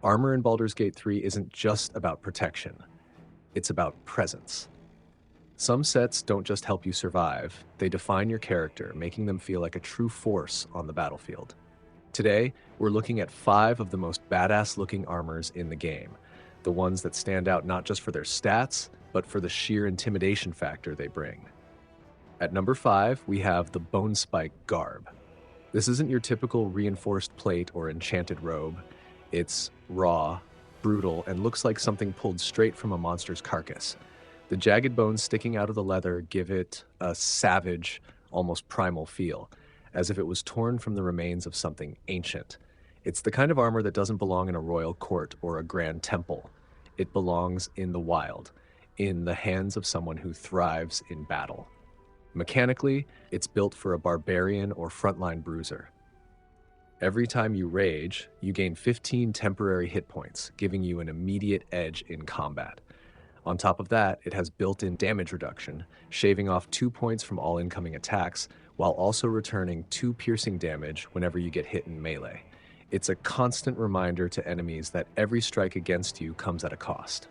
Armor in Baldur's Gate 3 isn't just about protection, it's about presence. Some sets don't just help you survive, they define your character, making them feel like a true force on the battlefield. Today, we're looking at 5 of the most badass looking armors in the game, the ones that stand out not just for their stats, but for the sheer intimidation factor they bring. At number 5, we have the Bone Spike Garb. This isn't your typical reinforced plate or enchanted robe. It's raw, brutal, and looks like something pulled straight from a monster's carcass. The jagged bones sticking out of the leather give it a savage, almost primal feel, as if it was torn from the remains of something ancient. It's the kind of armor that doesn't belong in a royal court or a grand temple. It belongs in the wild, in the hands of someone who thrives in battle. Mechanically, it's built for a barbarian or frontline bruiser. Every time you rage, you gain 15 temporary hit points, giving you an immediate edge in combat. On top of that, it has built-in damage reduction, shaving off 2 points from all incoming attacks, while also returning 2 piercing damage whenever you get hit in melee. It's a constant reminder to enemies that every strike against you comes at a cost.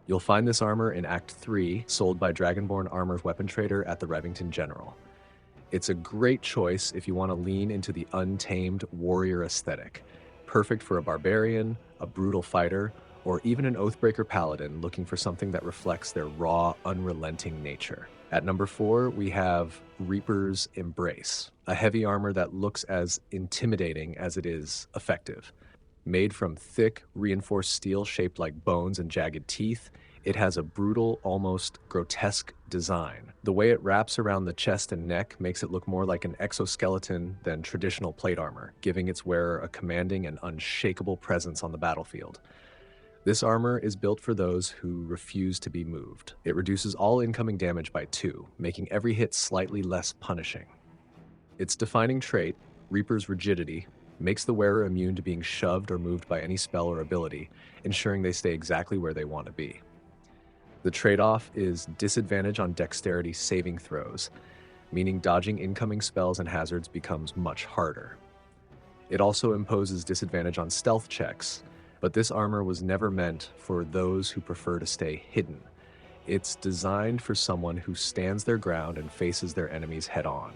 You'll find this armor in Act 3, sold by Dragonborn Armor's weapon trader at the Revington General. It's a great choice if you want to lean into the untamed warrior aesthetic, perfect for a barbarian, a brutal fighter, or even an Oathbreaker paladin looking for something that reflects their raw, unrelenting nature. At number 4, we have Reaper's Embrace, a heavy armor that looks as intimidating as it is effective. Made from thick, reinforced steel shaped like bones and jagged teeth, it has a brutal, almost grotesque design. The way it wraps around the chest and neck makes it look more like an exoskeleton than traditional plate armor, giving its wearer a commanding and unshakable presence on the battlefield. This armor is built for those who refuse to be moved. It reduces all incoming damage by 2, making every hit slightly less punishing. Its defining trait, Reaper's rigidity, makes the wearer immune to being shoved or moved by any spell or ability, ensuring they stay exactly where they want to be. The trade-off is disadvantage on dexterity saving throws, meaning dodging incoming spells and hazards becomes much harder. It also imposes disadvantage on stealth checks, but this armor was never meant for those who prefer to stay hidden. It's designed for someone who stands their ground and faces their enemies head-on.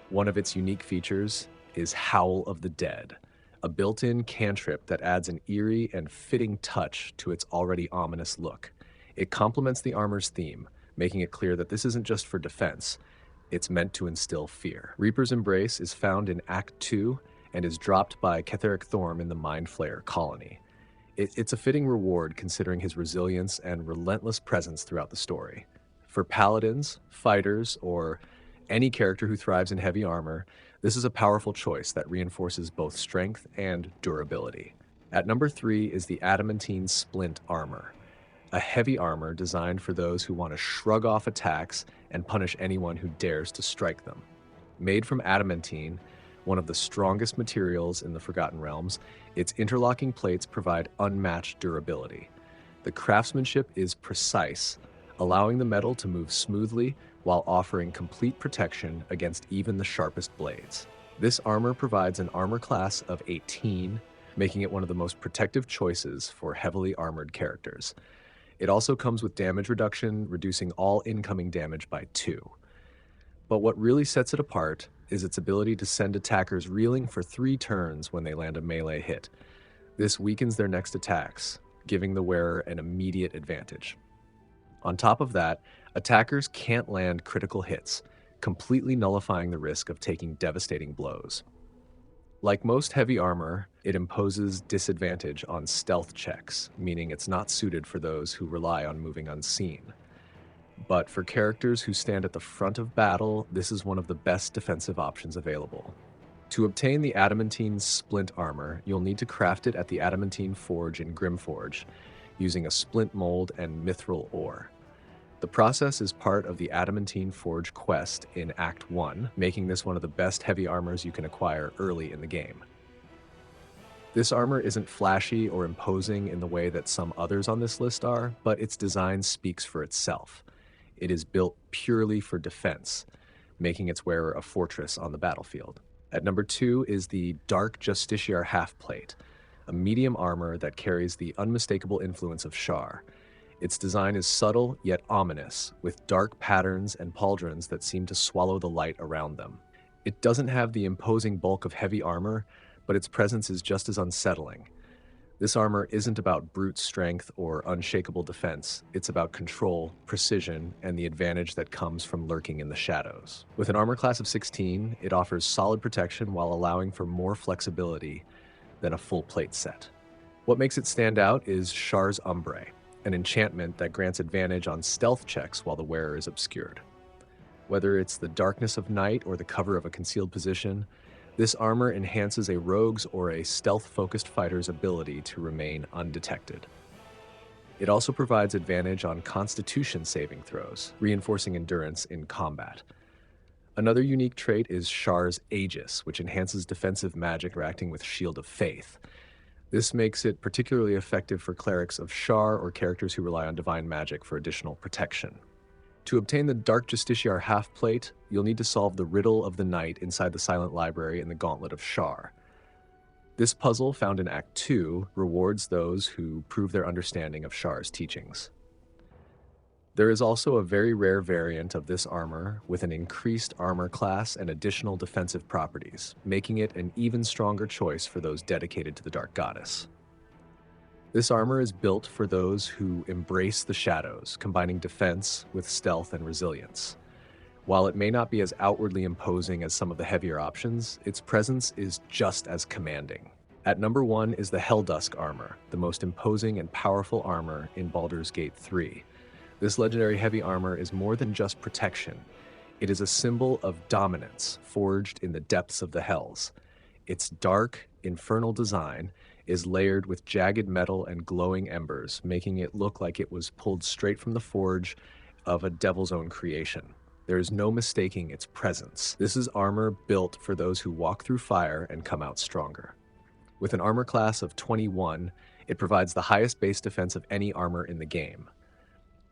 One of its unique features is Howl of the Dead, a built-in cantrip that adds an eerie and fitting touch to its already ominous look. It complements the armor's theme, making it clear that this isn't just for defense, it's meant to instill fear. Reaper's Embrace is found in Act 2 and is dropped by Ketheric Thorm in the Mind Flayer colony. It's a fitting reward considering his resilience and relentless presence throughout the story. For paladins, fighters, or any character who thrives in heavy armor, this is a powerful choice that reinforces both strength and durability. At number 3 is the Adamantine Splint Armor, a heavy armor designed for those who want to shrug off attacks and punish anyone who dares to strike them. Made from adamantine, one of the strongest materials in the Forgotten Realms, its interlocking plates provide unmatched durability. The craftsmanship is precise, allowing the metal to move smoothly while offering complete protection against even the sharpest blades. This armor provides an armor class of 18, making it one of the most protective choices for heavily armored characters. It also comes with damage reduction, reducing all incoming damage by 2. But what really sets it apart is its ability to send attackers reeling for 3 turns when they land a melee hit. This weakens their next attacks, giving the wearer an immediate advantage. On top of that, attackers can't land critical hits, completely nullifying the risk of taking devastating blows. Like most heavy armor, it imposes disadvantage on stealth checks, meaning it's not suited for those who rely on moving unseen. But for characters who stand at the front of battle, this is one of the best defensive options available. To obtain the Adamantine Splint Armor, you'll need to craft it at the Adamantine Forge in Grimforge, using a splint mold and mithril ore. The process is part of the Adamantine Forge quest in Act 1, making this one of the best heavy armors you can acquire early in the game. This armor isn't flashy or imposing in the way that some others on this list are, but its design speaks for itself. It is built purely for defense, making its wearer a fortress on the battlefield. At number 2 is the Dark Justiciar Half-Plate, a medium armor that carries the unmistakable influence of Shar. Its design is subtle yet ominous, with dark patterns and pauldrons that seem to swallow the light around them. It doesn't have the imposing bulk of heavy armor, but its presence is just as unsettling. This armor isn't about brute strength or unshakable defense. It's about control, precision, and the advantage that comes from lurking in the shadows. With an armor class of 16, it offers solid protection while allowing for more flexibility than a full plate set. What makes it stand out is Shar's Umbre, an enchantment that grants advantage on stealth checks while the wearer is obscured. Whether it's the darkness of night or the cover of a concealed position, this armor enhances a rogue's or a stealth-focused fighter's ability to remain undetected. It also provides advantage on Constitution saving throws, reinforcing endurance in combat. Another unique trait is Shar's Aegis, which enhances defensive magic interacting with Shield of Faith. This makes it particularly effective for clerics of Shar or characters who rely on divine magic for additional protection. To obtain the Dark Justiciar half-plate, you'll need to solve the Riddle of the Night inside the Silent Library in the Gauntlet of Shar. This puzzle, found in Act 2, rewards those who prove their understanding of Shar's teachings. There is also a very rare variant of this armor with an increased armor class and additional defensive properties, making it an even stronger choice for those dedicated to the Dark Goddess. This armor is built for those who embrace the shadows, combining defense with stealth and resilience. While it may not be as outwardly imposing as some of the heavier options, its presence is just as commanding. At number 1 is the Helldusk armor, the most imposing and powerful armor in Baldur's Gate 3. This legendary heavy armor is more than just protection. It is a symbol of dominance, forged in the depths of the Hells. Its dark, infernal design is layered with jagged metal and glowing embers, making it look like it was pulled straight from the forge of a devil's own creation. There is no mistaking its presence. This is armor built for those who walk through fire and come out stronger. With an armor class of 21, it provides the highest base defense of any armor in the game.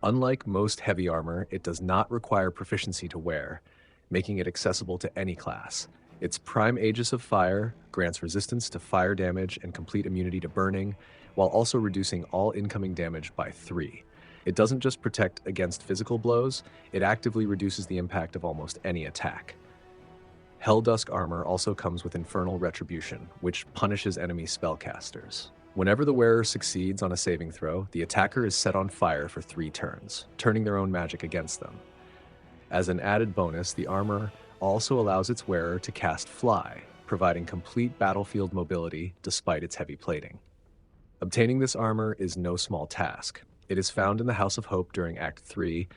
Unlike most heavy armor, it does not require proficiency to wear, making it accessible to any class. Its prime Aegis of Fire grants resistance to fire damage and complete immunity to burning, while also reducing all incoming damage by 3. It doesn't just protect against physical blows, it actively reduces the impact of almost any attack. Helldusk armor also comes with Infernal Retribution, which punishes enemy spellcasters. Whenever the wearer succeeds on a saving throw, the attacker is set on fire for 3 turns, turning their own magic against them. As an added bonus, the armor also allows its wearer to cast Fly, providing complete battlefield mobility despite its heavy plating. Obtaining this armor is no small task. It is found in the House of Hope during Act 3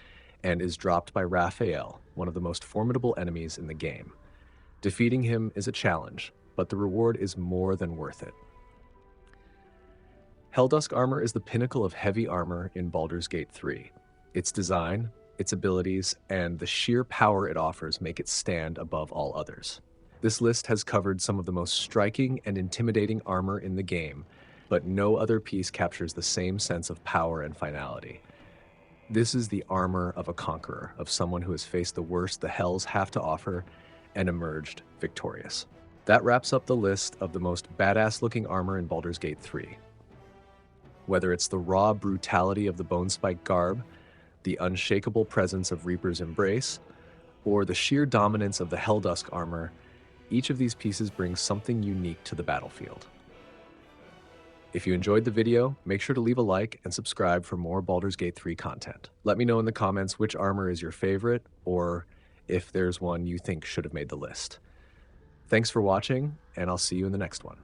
and is dropped by Raphael, one of the most formidable enemies in the game. Defeating him is a challenge, but the reward is more than worth it. Helldusk armor is the pinnacle of heavy armor in Baldur's Gate 3. Its design, its abilities, and the sheer power it offers make it stand above all others. This list has covered some of the most striking and intimidating armor in the game, but no other piece captures the same sense of power and finality. This is the armor of a conqueror, of someone who has faced the worst the Hells have to offer and emerged victorious. That wraps up the list of the most badass-looking armor in Baldur's Gate 3. Whether it's the raw brutality of the Bonespike garb, the unshakable presence of Reaper's Embrace, or the sheer dominance of the Helldusk armor, each of these pieces brings something unique to the battlefield. If you enjoyed the video, make sure to leave a like and subscribe for more Baldur's Gate 3 content. Let me know in the comments which armor is your favorite, or if there's one you think should have made the list. Thanks for watching, and I'll see you in the next one.